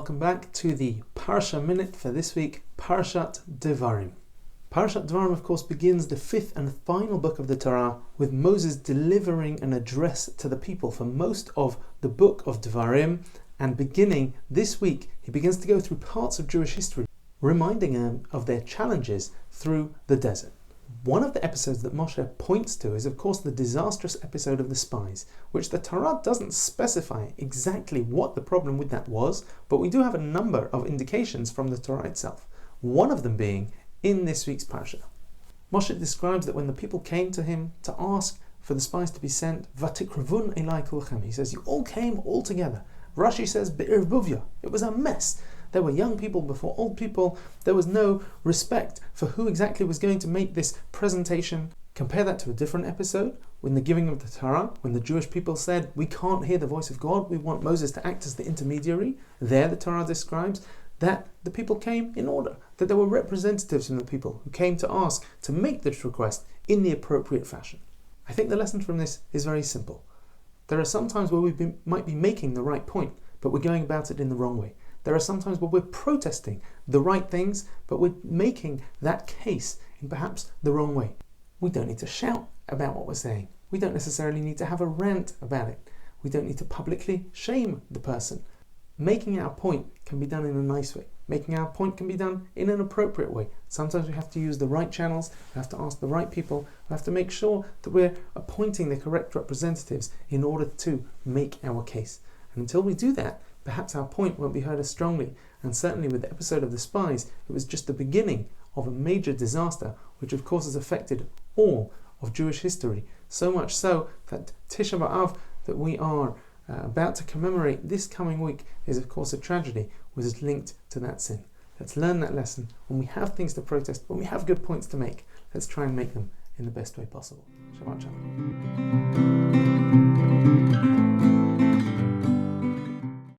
welcome back to the Parsha Minute for this week, Parshat Devarim. Parshat Devarim, of course, begins the fifth and final book of the Torah with Moses delivering an address to the people for most of the book of Devarim, and beginning this week, he begins to go through parts of Jewish history, reminding them of their challenges through the desert. One of the episodes that Moshe points to is, of course, the disastrous episode of the spies, which the Torah doesn't specify exactly what the problem with that was, but we do have a number of indications from the Torah itself, one of them being in this week's parsha. Moshe describes that when the people came to him to ask for the spies to be sent, Vatikravun elai kulchem, he says, you all came all together. Rashi says, Be'erbuvya, it was a mess. There were young people before old people. There was no respect for who exactly was going to make this presentation. Compare that to a different episode, when the giving of the Torah, when the Jewish people said, we can't hear the voice of God, we want Moses to act as the intermediary. There the Torah describes that the people came in order, that there were representatives from the people who came to ask to make this request in the appropriate fashion. I think the lesson from this is very simple. There are some times where we might be making the right point, but we're going about it in the wrong way. There are some times where we're protesting the right things, but we're making that case in perhaps the wrong way. We don't need to shout about what we're saying. We don't necessarily need to have a rant about it. We don't need to publicly shame the person. Making our point can be done in a nice way. Making our point can be done in an appropriate way. Sometimes we have to use the right channels, we have to ask the right people, we have to make sure that we're appointing the correct representatives in order to make our case. And until we do that, perhaps our point won't be heard as strongly. And certainly with the episode of the spies, it was just the beginning of a major disaster, which of course has affected all of Jewish history. So much so that Tisha B'Av, that we are about to commemorate this coming week, is of course a tragedy, which is linked to that sin. Let's learn that lesson. When we have things to protest, when we have good points to make, let's try and make them in the best way possible. Shabbat Shalom.